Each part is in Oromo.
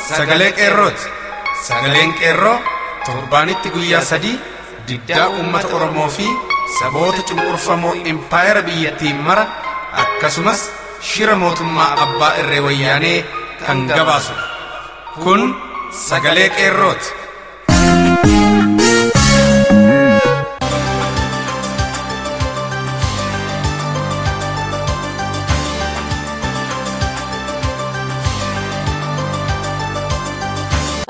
sagalee qeerrooti. Sagaleen qeerroo torbaanitti guyyaa 3 diddaa uummata Oromoo fi saboota cunqurfamoo impaayera biyyattiin mara akkasumas shira mootummaa abbaa irree wayyaanee kan gabaasu. Kun sagalee qeerrooti.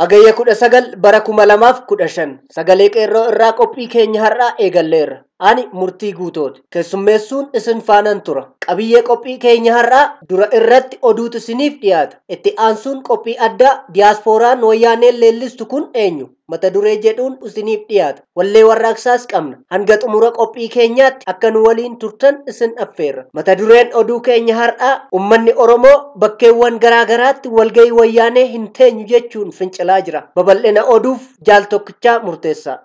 Agayya 19 bara 2015 sagalee qeerroo irraa qophii keenya har'aa eegalleerra. Ani murtii guutooti. Keessummeessuun isin faanaan tura. Qabiyyee qophii keenya har'aa dura irratti oduutu isiniif dhiyaata. Itti aansuun qophii addaa diyaaspooraan wayyaaneen leellistu kun eenyu? Mata duree jedhuun isiniif dhiyaata. Wallee warraaqsaas qabna. Hanga xumura qophii keenyaatti akka nu waliin turtan isin affeerra. Mata dureen oduu keenya har'aa ummanni Oromoo bakkeewwan garaagaraatti walgahii wayyaanee hin teenyu jechuun fincilaa jira. Babal'ina oduuf jaal tokkichaa murteessaa.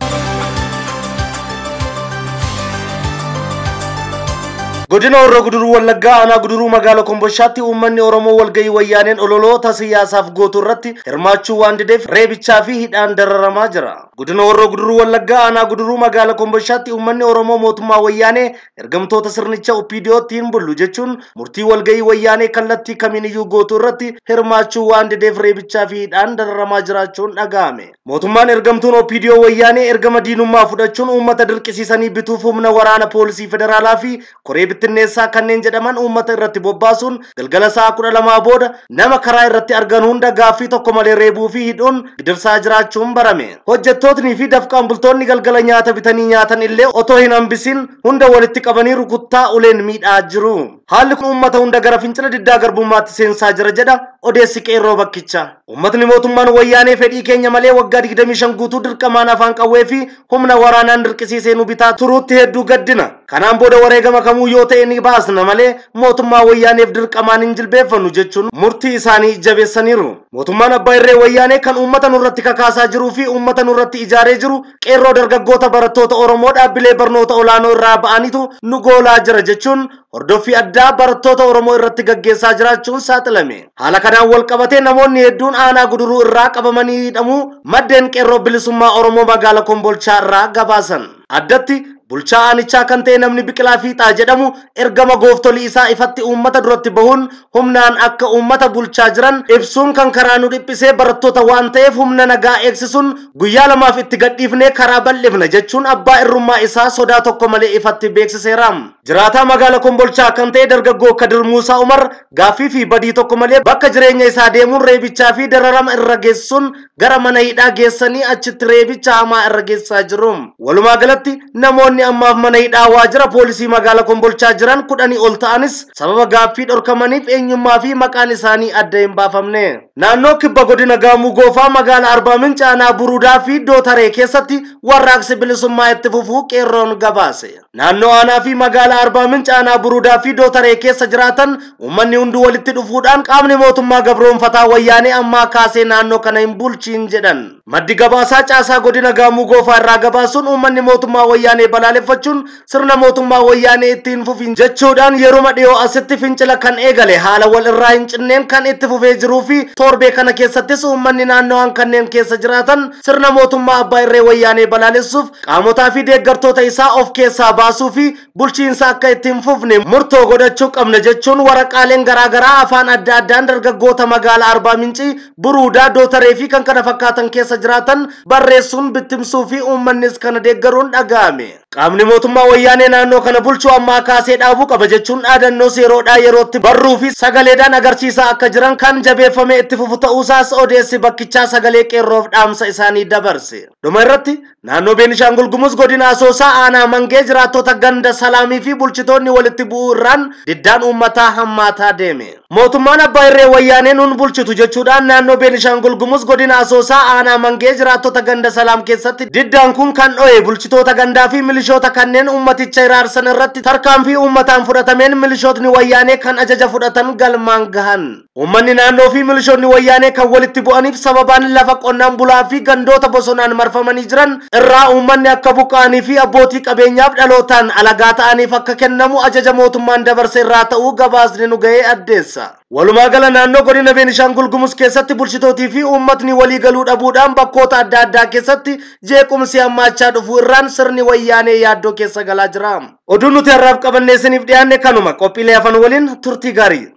Godina Horroo Guduruu Wallaggaa aanaa Guduruu magaalaa Kombolchaatti uummanni Oromoo walgahii wayyaaneen ololoota siyaasaaf gootu irratti hirmaachuu waan dideef reebichaa fi hidhaan dararamaa jira. Godina Horroo Guduruu Wallaggaa aanaa Guduruu magaalaa Kombolchaatti uummanni Oromoo mootummaa wayyaanee ergamtoota sirnicha OPDO'tiin bullu jechuun murtii walgahii wayyaanee kallattii kamiiniyyuu gootu irratti hirmaachuu waan dideef reebichaa fi hidhaan dararamaa jiraachuun dhaga'ame. Mootummaan ergamtuun OPDO wayyaanee ergama diinummaa fudhachuun uummata dirqisiisanii bituuf humna waraana poolisii federaalaa fi koree bittinneessaa kanneen jedhaman uummata irratti bobbaasuun galgala sa'a 12 booda nama karaa irratti argan hunda gaaffii tokko malee reebuu fi hidhuun gidirsaa jiraachuun barame. Hojjettootni fi dafqaan bultoonni galgala nyaata bitanii nyaatan illee otoo hin hambisin hunda walitti qabanii rukuttaa uleen miidhaa jiru. Haalli kun uummata hunda gara fincila diddaa garbummaatti seensaa jira jedha odeessi qeerroo bakkicha. Uummatni mootummaan wayyaanee fedhii keenya malee waggaa 25 guutuu dirqamaan afaan qawwee fi humna waraanaan dirqisiisee nu bitaa turuutti hedduu gaddina. Kanaan booda wareegama kamuu yoo ta'e ni baasna malee mootummaa wayyaaneef dirqamaan hin jilbeeffannu jechuun murtii isaanii jabeessaniiru. Mootummaan abbaa irree wayyaanee kan uummata nurratti kakaasaa jiruu fi uummata nurratti ijaaree jiru qeerroo dargaggoota barattoota Oromoo dhaabbilee barnoota olaanoo irraa ba'anitu nu goolaa jira jechuun hordoffii addaa barattoota Oromoo irratti gaggeessaa jiraachuun saaxilame. Haala kanaan wal qabatee namoonni hedduun aanaa Guduruu irraa qabamanii hidhamuu maddeen qeerroo bilisummaa Oromoo magaalaa Kombolchaa irraa gabaasan. Addatti bulchaa aanichaa kan ta'e namni Biqilaa Fiixaa jedhamu ergama gooftolii isaa ifatti uummata duratti bahuun humnaan akka uummata bulchaa jiran ibsuun kan karaa nu dhiphisee barattoota waan ta'eef humna nagaa eegsisuun guyyaa lamaaf itti gadhiifnee karaa bal'ifna jechuun abbaa irrummaa isaa sodaa tokko malee ifatti beeksiseera. Jiraataa magaalaa Kombolchaa kan ta'e dargaggoo Kadir Muusaa Umar gaaffii fi badii tokko malee bakka jireenya isaa deemuun reebichaa fi dararama irra geessuun gara mana hidhaa geessanii achitti reebicha hamaa irra geessaa jiru. Walumaa galatti namoonni ammaaf mana hidhaa waajjira poolisii magaalaa Kombolchaa jiran 10 ol ta'anis sababa gaaffii dhorkamaniif eenyummaa fi maqaan isaanii adda hin baafamne. Naannoo kibba godina Gaamuu Goofaa magaalaa Arbaa Minch aanaa Buruudaa fi Dootaree keessatti warraaqsi bilisummaa itti fufuu qeerroon gabaase. Naannoo aanaa fi magaalaa Arbaa Minch aanaa Buruudaa fi Dootaree keessa jiraatan uummanni hunduu walitti dhufuudhaan qaamni mootummaa gabroonfataa wayyaanee ammaa kaasee naannoo kana hin bulchiin jedhan. Maddi gabaasaa caasaa godina Gaamuu Goofaa irraa gabaasuun uummanni mootummaa wayyaanee balaaleffachuun sirna mootummaa wayyaanee ittiin fufin jechuudhaan yeroo dhiyoo asitti fincila kan eegale haala wal irraa hin cinneen kan itti fufee jiruu fi torbee kana keessattis uummanni naannoowwan kanneen keessa jiraatan sirna mootummaa abbaa irree wayyaanee balaalessuuf qaamotaa fi deeggartoota isaa of keessaa baasuu fi bulchiinsa akka ittiin fufne murtoo godhachuu qabna jechuun waraqaaleen garaagaraa afaan adda addaan dargaggoota magaalaa Arbaa Mincii, Buruudaa, Dootaree fi kan kana fakkaatan keessa jiraatan barreessuun bittimsuu fi uummannis kana deeggaruun dhaga'ame. Qaamni mootummaa wayyaanee naannoo kana bulchuu ammaa kaasee dhaabuu qaba jechuun dhaadannoo yeroodhaa yerootti barruu fi sagaleedhaan agarsiisaa akka jiran kan jabeeffame itti fufu ta'uusaas odeessi bakkichaa sagalee qeerroof dhaamsa isaanii dabarse. Dhuma irratti naannoo Beenishaangul Gumuz godina Asoosaa aanaa Mangee jiraattota ganda Salaamii fi bulchitoonni walitti bu'uu irraan diddaan uummataa hammaataa deeme. Mootummaan abbaa irree wayyaanee nun bulchitu jechuudhaan naannoo Beenishaangul Gumuz godina Asoosaa aanaa Mangee jiraattota ganda Salaam keessatti diddaan kun kan dho'e bulchitoota gandaa fi milishoota kanneen ummaticha iraarsan irratti tarkaanfii uummataan fudhatameen milishootni wayyaanee kan ajaja fudhatan galmaan gahan. Uummanni naannoo fi milishoonni wayyaanee kan walitti bu'aniif sababaan lafa qonnaan bulaa fi gandoota bosonaan marfamanii jiran irraa uummanni akka buqqa'anii fi abbootii qabeenyaaf dhalootaan alagaa ta'aniif akka kennamu ajaja mootummaan dabarse irraa ta'uu gabaasni nu ga'ee addeessa. Walumaa gala naannoo godina Beenishaangul Gumuz keessatti bulchitootii fi uummatni walii galuu dhabuudhaan bakkoota adda addaa keessatti jeequmsi hammaachaa dhufu irraan sirni wayyaanee yaaddoo keessa galaa jira. Oduun nuti har'aaf qabannee isiniif dhiyaanne kanuma. Qophiilee hafan waliin turtii gaarii.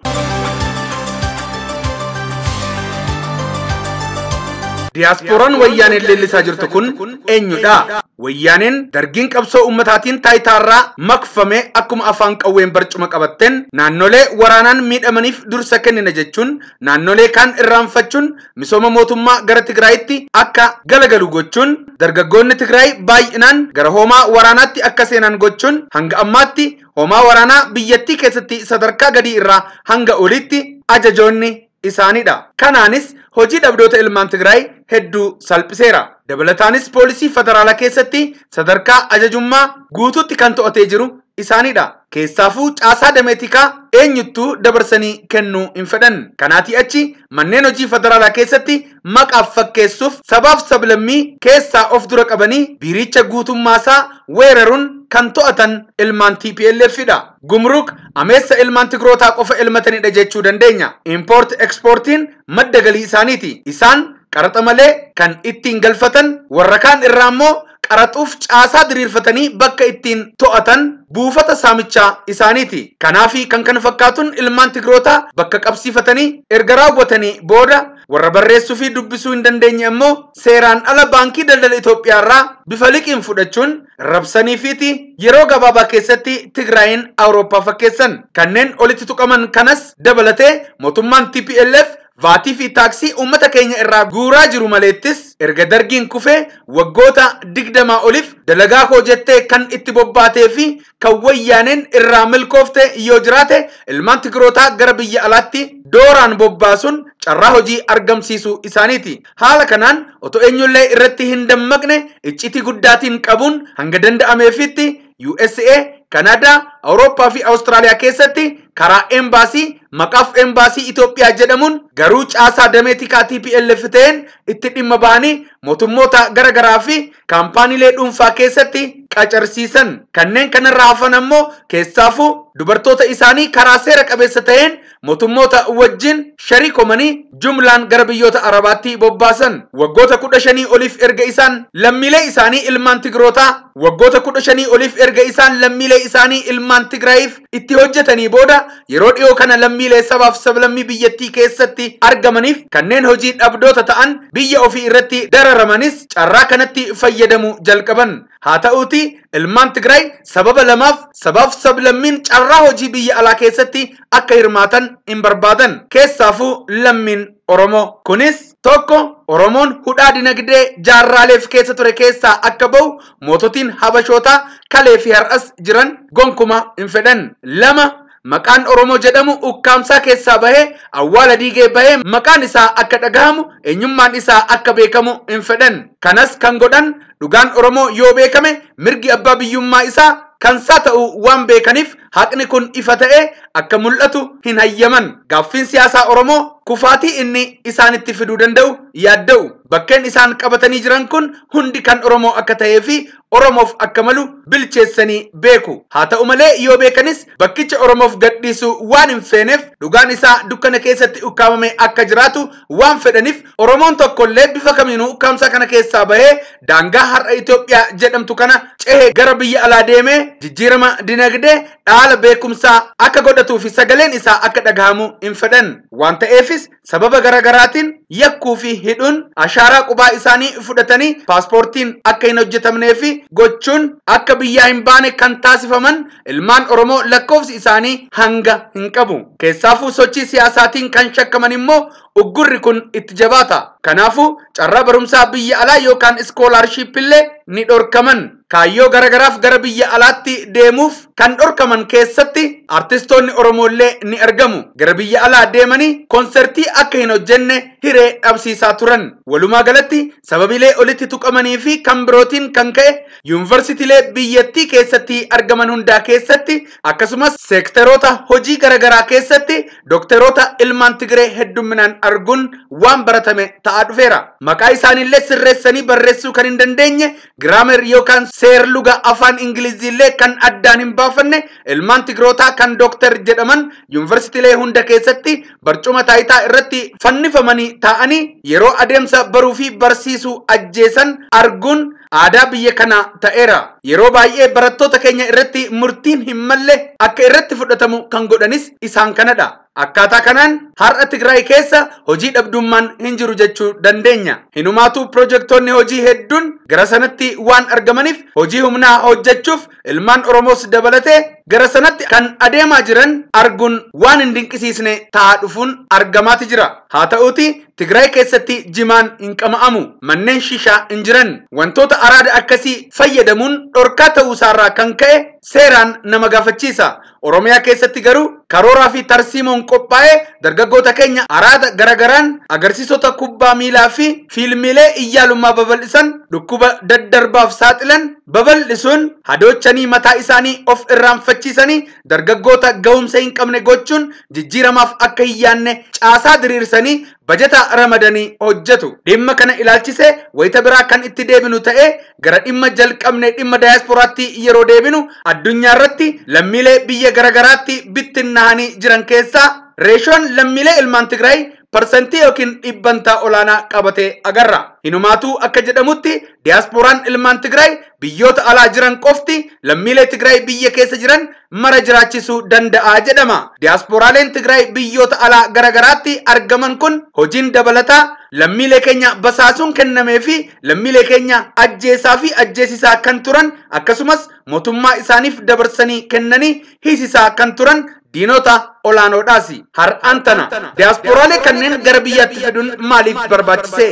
Diyaaspooraan wayyaaneen leellisaa jirtu kun eenyudha? Wayyaaneen dargiin qabsoo ummataatiin taayitaarraa makfame akkuma afaan qawween barcuma qabatteen naannolee waraanaan miidhamaniif dursa kennina jechuun naannolee kaan irraanfachuun misooma mootummaa gara Tigraayitti akka galagalu gochuun dargaggoonni Tigraay baay'inaan gara hoomaa waraanaatti akka seenan gochuun hanga ammaatti hoomaa waraanaa biyyattii keessatti sadarkaa gadii irraa hanga olitti ajajoonni isaanidha. Kanaanis hojii dhabdoota ilmaan Tigraay hedduu salphiseera. Dabalataanis poolisii federaalaa keessatti sadarkaa ajajummaa guutuutti kan to'atee jiru isaanidha. Keessaafuu caasaa dameetikaa eenyuttuu dabarsanii kennuu hin fedhan. Kanaatii achi manneen hojii federaalaa keessatti maqaaf fakkeessuuf sabaaf sablammii keessaa of dura qabanii biiricha guutummaasaa weeraruun kan to'atan ilmaan TPLFidha. Gumruk ameessa ilmaan Tigrootaa qofa ilmatanidha jechuu dandeenya. Import exportiin madda galii isaaniiti. Isaan qaraxa malee kan ittiin galfatan warra kaan irraa immoo qaraxuuf caasaa diriirfatanii bakka ittiin to'atan buufata saamichaa isaaniiti. Kanaafi kan kana fakkaatuun ilmaan Tigrootaa bakka qabsiifatanii erga raawwatanii booda warra barreessuu fi dubbisuu hin dandeenye immoo seeraan ala baankii daldala Itoophiyaarraa bifa liqiin fudhachuun rabsanii fiiti yeroo gabaabaa keessatti Tigraayin Awurooppaa fakkeessan. Kanneen olitti tuqaman kanas dabalatee mootummaan TPLF vaatii fi taaksii uummata keenya irraa guuraa jiru maleettis erga dargiin kufee waggoota 20 oliif dalagaa hojjettee kan itti bobbaatee fi kan wayyaaneen irraa milkoofte yoo jiraate ilmaan Tigrootaa gara biyya alaatti dooraan bobbaasuun carraa hojii argamsiisuu isaaniiti. Haala kanaan otoo eenyullee irratti hin dammaqne iccitii guddaatiin qabuun hanga danda'ameefitti USA, Kanada, Awurooppaa fi Awustiraaliyaa keessatti karaa embaasii maqaaf embaasii Itoophiyaa jedhamuun garuu caasaa dameetikaa TPLF ta'een itti dhimma ba'anii mootummoota garagaraa fi kaampaaniilee dhuunfaa keessatti qacarsiisan. Kanneen kanarraa hafan ammoo keessaafuu dubartoota isaanii karaa seera qabeessa ta'een mootummoota wajjin shariikomanii jumlaan gara biyyoota Arabaatti bobbaasan. Waggoota 15 oliif erga isaan lammiilee isaanii ilmaan Tigrootaa waggoota 15 oliif erga isaan lammiilee isaanii ilmaan Tigraayiif itti hojjetanii booda yeroo dhiyoo kana lammiilee sabaaf sablammii biyyattii keessatti argamaniif kanneen hojii dhabdoota ta'an biyya ofii irratti dararamanis carraa kanatti fayyadamu jalqaban. Haa ta'uuti ilmaan Tigraay sababa lamaaf sabaaf sablammiin carraa hojii biyya alaa keessatti akka hirmaatan hin barbaadan. Keessaafuu lammiin Oromoo. Kunis tokko Oromoon hudhaa dinagdee jaarraaleef keessa ture keessaa akka ba'u moototiin Habashootaa kalee fi har'as jiran gonkuma hin fedhan. Lama maqaan Oromoo jedhamu ukkaamsaa keessaa bahee awwaala diigee bahee maqaan isaa akka dhagahamu eenyummaan isaa akka beekamu hin fedhan. Kanas kan godhan dhugaan Oromoo yoo beekame mirgi abbaa biyyummaa isaa kansaa ta'uu waan beekaniif haqni kun ifa ta'ee akka mul'atu hin hayyaman. Gaaffiin siyaasaa Oromoo kufaatii inni isaanitti fiduu danda'u yaadda'u. Bakkeen isaan qabatanii jiran kun hundi kan Oromoo akka ta'ee fi Oromoof akka malu bilcheessanii beeku. Haa ta'u malee yoo beekanis bakkicha Oromoof gadhiisuu waan hin feeneef dhugaan isaa dukkana keessatti ukkaamame akka jiraatu waan fedhaniif Oromoon tokkollee bifa kamiinuu ukkaamsaa kana keessaa bahee daangaa har'a Itoophiyaa jedhamtu kana cehee gara biyya alaa deemee jijjiirama dinagdee dhaala beekumsaa akka godhatuu fi sagaleen isaa akka dhagahamu hin fedhan. Waan ta'eefis sababa garagaraatiin yakkuu fi hidhuun ashaaraa qubaa isaanii fudhatanii paaspoortiin akka hin hojjetamnee fi gochuun akka biyyaa hin baane kan taasifaman ilmaan Oromoo lakkoofsi isaanii hanga hin qabu. Keessaafuu sochii siyaasaatiin kan shakkaman immoo uggurri kun itti jabaata. Kanaafuu carraa barumsaa biyya alaa yookaan iskoolaarshiip illee ni dhorkaman. Kaayyoo garagaraaf gara biyya alaatti deemuuf kan dhorkaman keessatti artistoonni Oromoollee ni argamu. Gara biyya alaa deemanii konsertii akka hin hojjenne hiree dhabsiisaa turan. Walumaa galatti sababilee olitti tuqamanii fi kan birootiin kan ka'e yuunivarsiitiilee biyyattii keessatti argaman hundaa keessatti akkasumas seektaroota hojii garaagaraa keessatti dookteroota ilmaan Tigree hedduminaan arguun waan baratame ta'aa dhufeera. Maqaa isaaniillee sirreessanii barreessuu kan hin dandeenye giraamer yookaan seer luga afaan Ingiliziillee kan addaan hin baafanne ilmaan Tigrootaa kan dookter jedhaman yuunivarsiitiilee hunda keessatti barcuma taayitaa irratti fannifamanii taa'anii yeroo adeemsa baruu fi barsiisuu ajjeesan arguun aadaa biyya kana ta'eera. Yeroo baay'ee barattoota keenya irratti murtiin hin malle akka irratti fudhatamu kan godhanis isaan kanadha. Akkaataa kanaan har'a Tigraay keessa hojii dhabdummaan hin jiru jechuu dandeenya. Hinumaatu pirojektoonni hojii hedduun gara sanatti waan argamaniif hojii humnaa hojjechuuf ilmaan Oromoos dabalatee gara sanatti kan adeemaa jiran arguun waan hin dinqisiisne ta'aa dhufuun argamaati jira. Haa ta'uuti Tigraay keessatti jimaan hin qama'amu, manneen shishaa hin jiran. Wantoota araada akkasii fayyadamuun dhorkaa ta'uusaarraa kan ka'e seeraan nama gaafachiisa. Oromiyaa keessatti garuu karooraa fi tarsiimoon qophaa'ee dargaggoota keenya araada garagaraan agarsiisota kubbaa miilaa fi fiilmiilee iyyaalummaa babal'isan dhukkuba daddarbaaf saaxilan babal'isuun hadoochanii mataa isaanii of irraanfachiisanii dargaggoota ga'umsa hin qabne gochuun jijjiiramaaf akka hin yaanne caasaa diriirsanii bajeta ramadanii hojjetu. Dhimma kana ilaalchisee wayita biraa kan itti deebinu ta'ee gara dhimma jalqabne dhimma daayaspooraatti yeroo deebinu addunyaa irratti lammiilee biyya garagaraatti bittinnahanii jiran keessaa reeshoon lammiilee ilmaan Tigraay parsantii yookiin dhibbantaa olaanaa qabatee agarra. Hinumaatuu akka jedhamutti diyaasporaan ilmaan Tigraay biyyoota alaa jiran qofti lammiilee Tigraay biyya keessa jiran mara jiraachisuu danda'a jedhama. Diyaasporaaleen Tigraay biyyoota alaa garagaraatti argaman kun hojiin dabalataa lammiilee keenya basaasuun kennamee fi lammiilee keenya ajjeesaa fi ajjeesisaa kan turan akkasumas mootummaa isaaniif dabarsanii kennanii hiisisaa kan turan diinota olaanoodhaasi. Har'aan tana diyaasporaalee kanneen gara biyyaatti fiduun maaliif barbaachise?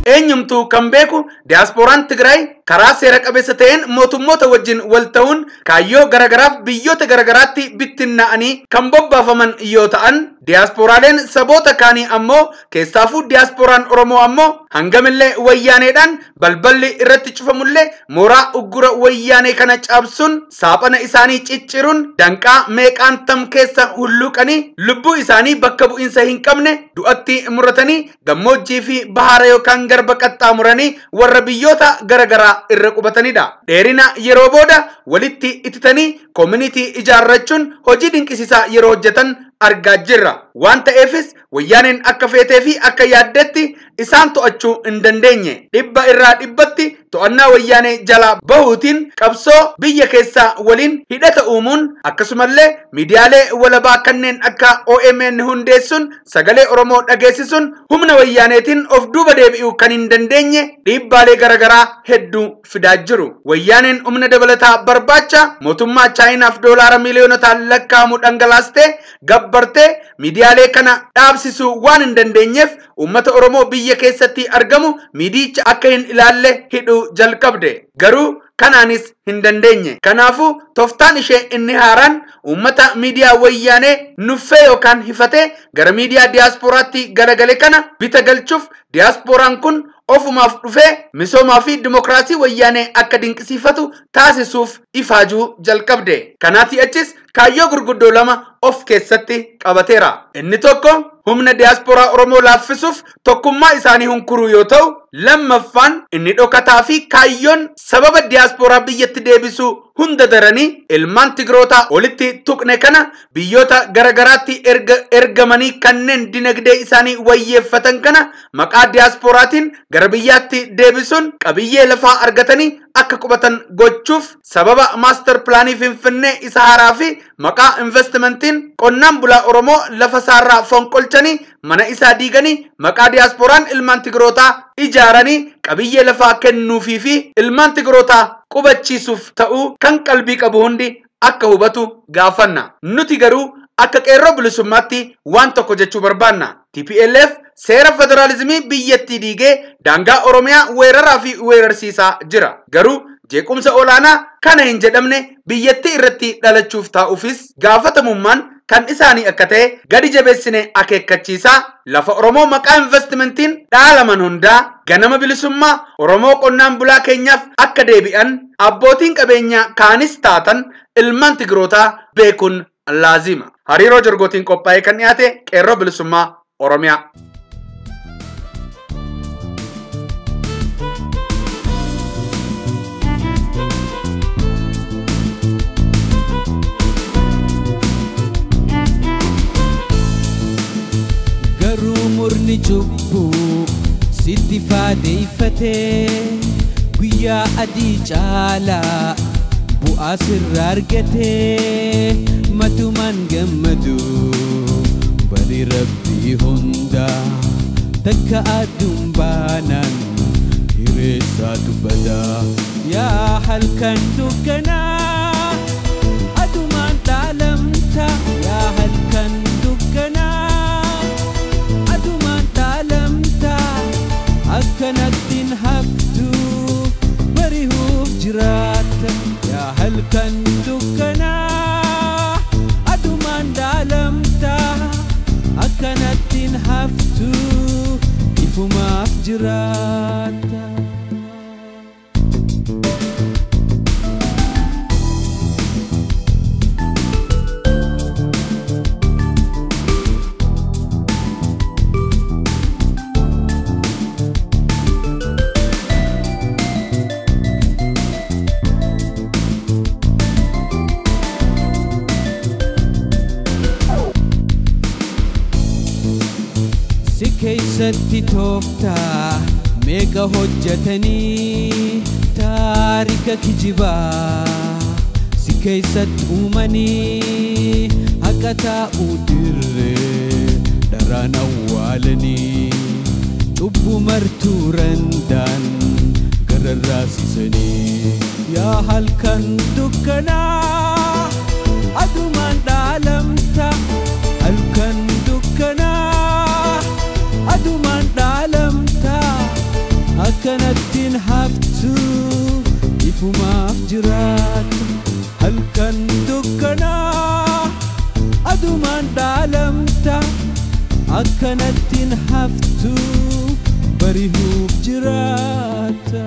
Eenyumtuu kan beeku diyaasporaan Tigraay karaa seera qabeessa ta'een mootummoota wajjin wal ta'uun kaayyoo garagaraaf biyyoota garagaraatti bittinna'anii kan bobbaafaman yoo ta'an diyaasporaaleen saboota kaanii ammoo keessaafuu diyaasporaan Oromoo ammoo hangamillee wayyaaneedhaan balballi irratti cufamullee mooraa uggura wayyaanee kana cabsuun saaphana isaanii cicciruun danqaa meeqaan tam keessa hulluuqanii lubbuu isaanii bakka bu'iinsa hin qabne du'atti muratanii gammoojjii fi bahaara yookaan garba qaxxaamuranii warra biyyoota garagaraa irra qubatanidha. Dheerina yeroo booda walitti ititanii community ijaarrachuun hojii dinqisiisaa yeroo hojjetan argaa jirra. Waan ta'eefis wayyaaneen akka feetee fi akka yaaddetti isaan to'achuu hin dandeenye. Dhibba irraa dhibbatti to'annaa wayyaanee jalaa bahuutiin qabsoo biyya keessaa waliin hidhata uumuun akkasumallee miidiyaalee walabaa kanneen akka OMN hundeessuun sagalee Oromoo dhageessisuun humna wayyaaneetiin of duuba deebi'uu kan hin dandeenye dhiibbaalee garagaraa hedduu fidaa jiru. Wayyaaneen humna dabalataa barbaacha mootummaa Chaayinaaf doolaara miiliyoonotaan lakkaa'amu dhangalaastee gabbartee miidiyaalee kana dhaabsisuu waan hin dandeenyeef ummata Oromoo biyya keessatti argamu miidiyicha akka hin ilaalle hidhuu jalqabde. Garuu kanaanis hin dandeenye. Kanaafuu toftaan ishee inni haaraan ummata miidiyaa wayyaanee nuffee yookaan hifatee gara miidiyaa diyaasporaatti galagale kana bita galchuuf diyaasporaan kun ofumaaf dhufee misoomaa fi dimokiraasii wayyaanee akka dinqisiifatu taasisuuf ifaajuu jalqabde. Kanaatii achis kaayyoo gurguddoo lama of keessatti qabateera. Inni tokko humna diyaasporaa Oromoo laaffisuuf tokkummaa isaanii hunkuruu yoo ta'u, lammaffaan inni dhokataa fi kaayyoon sababa diyaasporaa biyyatti deebisuu hunda daranii ilmaan Tigrootaa olitti tuqne kana biyyoota garagaraatti ergamanii kanneen dinagdee isaanii wayyeeffatan kana maqaa diyaasporaatiin gara biyyaatti deebisuun qabiyyee lafaa argatanii akka qubatan gochuuf sababa maaster pilaanii Finfinnee isa haaraa fi maqaa investimentiin qonnaan bulaa Oromoo lafa saarraa fonqolchanii mana isaa diiganii maqaa diyaasporaan ilmaan Tigrootaa ijaaranii qabiyyee lafaa kennuufii fi ilmaan Tigrootaa qubachiisuuf ta'uu kan qalbii qabu hundi akka hubatu gaafanna. Nuti garuu akka qeerroo bilisummaatti waan tokko jechuu barbaanna. TPLF seera federaalizimii biyyattii diigee daangaa Oromiyaa weeraraa fi weerarsiisaa jira. Garuu jeequmsa olaanaa kana hin jedhamne biyyattii irratti dhalachuuf taa'uufis gaafatamummaan kan isaanii akka ta'e gadi jabeessine akeekkachiisaa lafa Oromoo maqaa investimentiin dhaalaman hundaa ganama bilisummaa Oromoo qonnaan bulaa keenyaaf akka deebi'an abbootiin qabeenyaa kaanis taatan ilmaan Tigrootaa beekuun laazima. Hariiroo jorgootiin qophaa'ee kan dhiyaate qeerroo bilisummaa Oromiyaa. Murni cubbuu sitti faadeeffatee guyyaa adii caalaa bu'aa sirraa argatee matumaan gammadu bari rabbii hundaa takka aduun baanaan hireessaatu badaa yaa halkan dukkanaa adumaan dhaalamta yaa halkan dukkanaa akkanattiin haftu bari'uuf jiraata yaa halkan dukkanaa adumaan dhaalamta akkanattiin haftu ifumaaf jiraata. Keessatti tooftaa meeqa hojjetanii taarika kijibaa si keessatti uumanii haqa taa'uu dirree daraan awwaalanii cubbuu martuu randaan gararraasisanii yaa halkan dukkanaa adumaan dhaalamta halkan dukkanaa adumaan dhaalamta akkanattiin haftu ifumaaf jiraata halkan dukkanaa adumaan dhaalamta akkanattiin haftu bari'uuf jiraata.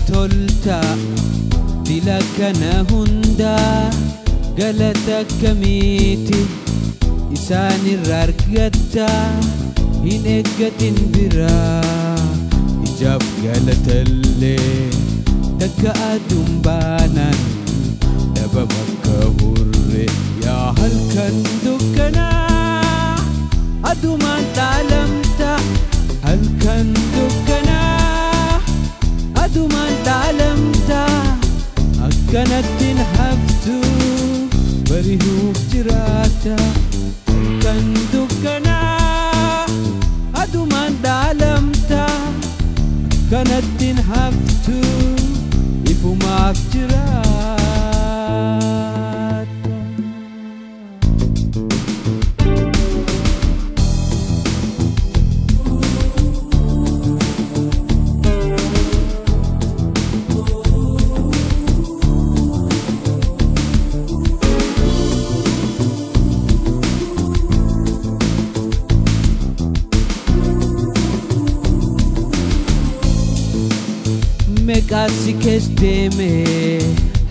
Tolta dila kana hunda galata kamiiti isaan irraa argatta hin eeggatin biraa ijaaf galatallee takka aduun baanaan dhaba bakka hurre yaa halkan dukkanaa adumaan dhaalamta halkan dukkanaa adumaan dhaalamta akkanattiin haftu bari'uuf jiraata halkan dukkanaa adumaan dhaalamta akkanattiin haftu ifumaaf jiraata. Meeqaasi kees deemee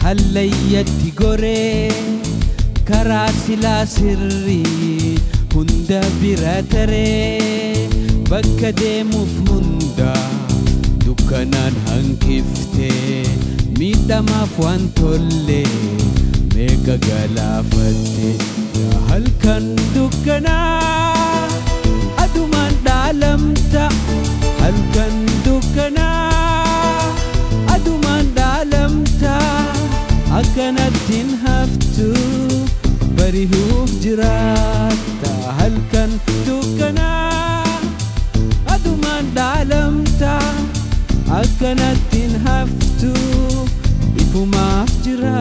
hallayyatti goree karaa silaa sirrii hunda bira taree bakka deemuuf hunda dukkanaan hanqiftee miidhamaaf waan tollee meeqa galaafatte yaa halkan dukkanaa adumaan dhaalamta halkan dukkanaa akkanattiin haftu bari'uuf jiraatta halkan dukkanaa adumaan dhaalamta akkanattiin haftu ifumaaf jiraatta.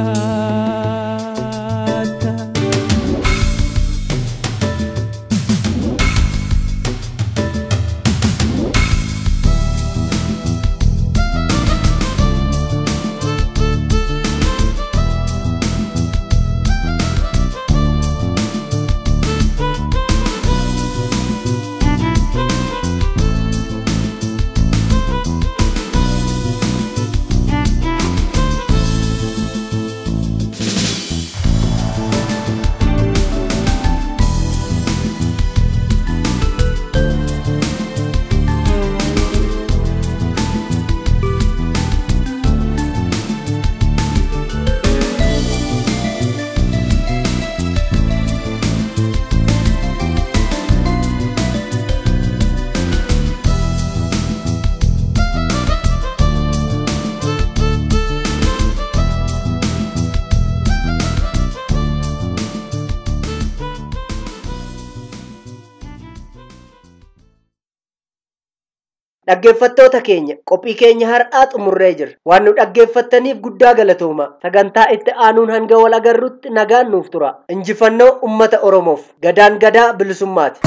Dhaggeeffattoota keenya qophii keenya har'aa xumurree jira. Waan nu dhaggeeffattaniif guddaa galatooma. Sagantaa itti aanuun hanga wal agarrutti nagaan nuuf tura. Injifannoo uummata Oromoof. Gadaan gadaa bilisummaati.